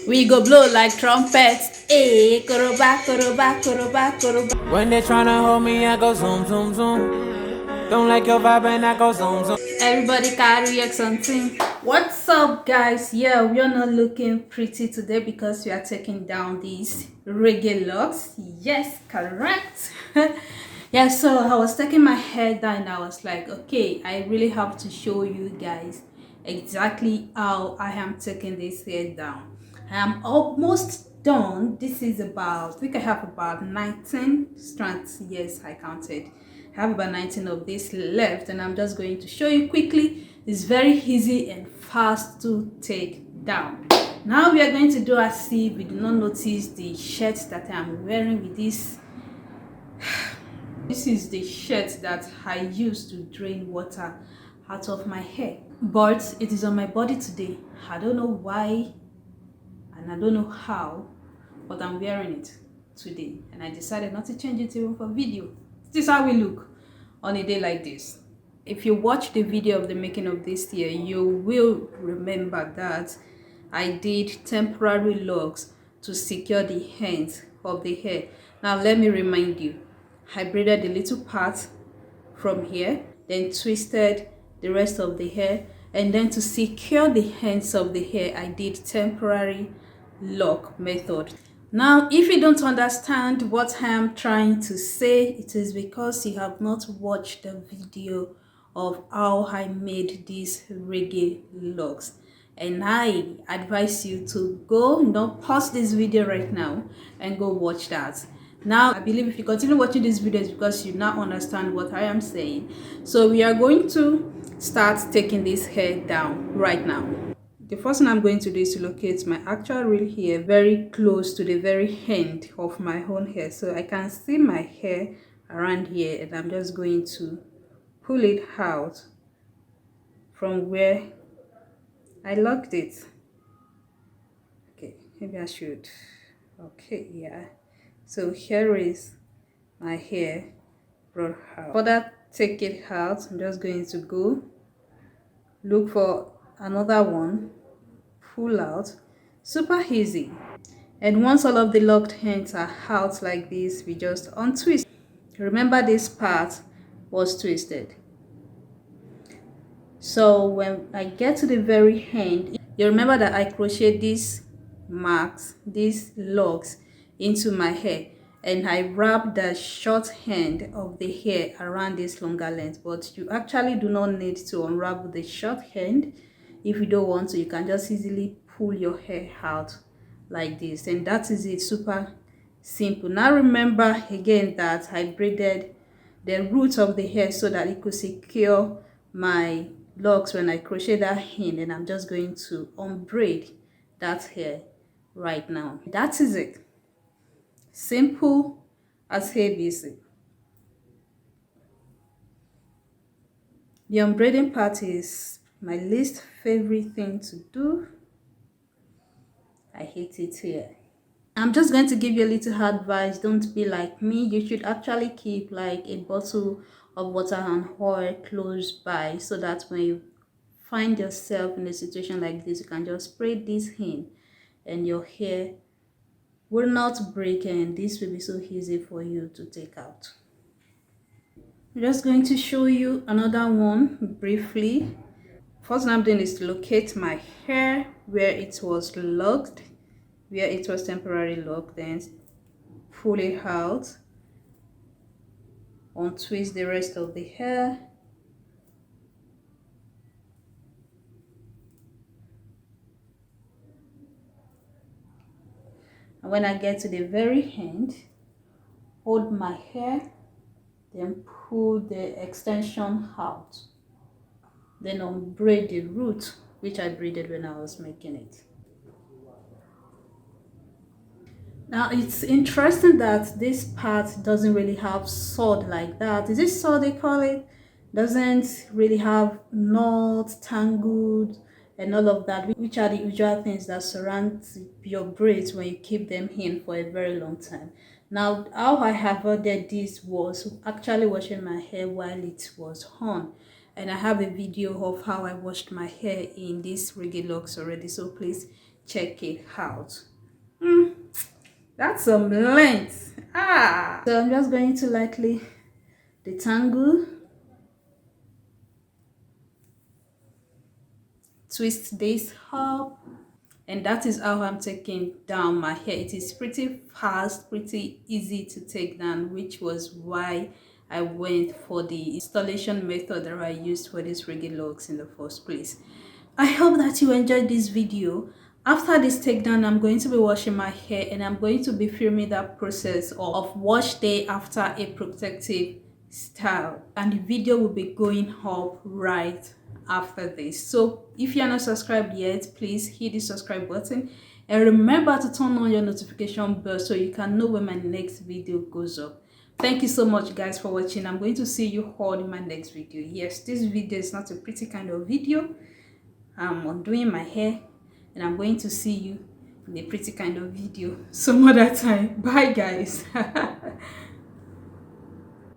We go blow like trumpets. Hey, koroba, koroba, koroba, koroba. When they tryna hold me, I go zoom, zoom, zoom. Don't like your vibe and I go zoom, zoom. Everybody carry X something. What's up, guys? Yeah, we are not looking pretty today because we are taking down these reggae locks. Yes, correct. Yeah, so I was taking my hair down and I was like, okay, I really have to show you guys exactly how I am taking this hair down. I am almost done. This is about, I think I have about 19 strands. Yes, I counted. I have about 19 of this left and I'm just going to show you quickly. It's very easy and fast to take down. Now we are going to do as if we do not notice the shirt that I'm wearing with this. This is the shirt that I use to drain water out of my hair, but it is on my body today. I don't know why and I don't know how, but I'm wearing it today and I decided not to change it even for video. This is how we look on a day like this. If you watch the video of the making of this hair, you will remember that I did temporary locks to secure the ends of the hair. Now let me remind you, I braided the little part from here, then twisted the rest of the hair, and then to secure the ends of the hair I did temporary lock method. Now if you don't understand what I am trying to say, it is because you have not watched the video of how I made these reggae locks, and I advise you to go, pause this video right now and go watch that. Now I believe if you continue watching these videos because you now understand what I am saying. So we are going to start taking this hair down right now. The first thing I'm going to do is to locate my actual real hair very close to the very end of my own hair, so I can see my hair around here, and I'm just going to pull it out from where I locked it. Okay, maybe I should. Okay, yeah. So here is my hair brought out. For that, take it out. I'm just going to go look for another one, pull out. Super easy. And once all of the locked ends are out like this, we just untwist. Remember, this part was twisted. So when I get to the very end, you remember that I crochet these marks, these locks into my hair, and I wrap the short end of the hair around this longer length. But you actually do not need to unravel the short end. If you don't want to, you can just easily pull your hair out like this, and that is it. Super simple. Now remember again that I braided the root of the hair so that it could secure my locks when I crochet that in, and I'm just going to unbraid that hair right now. That is it. Simple as ABC. The unbraiding part is my least favorite thing to do. I hate it here. I'm just going to give you a little advice. Don't be like me. You should actually keep like a bottle of water and oil close by, so that when you find yourself in a situation like this, you can just spray this in and your hair will not break, and this will be so easy for you to take out. I'm just going to show you another one briefly. First thing I'm doing is to locate my hair where it was locked, where it was temporarily locked, then pull it out, untwist the rest of the hair, and when I get to the very end, hold my hair, then pull the extension out, then unbraid the root, which I braided when I was making it. Now it's interesting that this part doesn't really have sword like that. Is it sword they call it? Doesn't really have knots, tangled, and all of that, which are the usual things that surround your braids when you keep them in for a very long time. Now how I avoided this was actually washing my hair while it was on, and I have a video of how I washed my hair in these reggae locks already, so please check it out. That's some length. So I'm just going to lightly detangle, twist this up, and that is how I'm taking down my hair. It is pretty fast, pretty easy to take down, which was why I went for the installation method that I used for this Reggae locks in the first place. I hope that you enjoyed this video. After this takedown, I'm going to be washing my hair, and I'm going to be filming that process of wash day after a protective style, and the video will be going up right after this. So if you are not subscribed yet, please hit the subscribe button and remember to turn on your notification bell so you can know when my next video goes up. Thank you so much guys for watching. I'm going to see you all in my next video. Yes, this video is not a pretty kind of video. I'm undoing my hair, and I'm going to see you in a pretty kind of video some other time. Bye guys.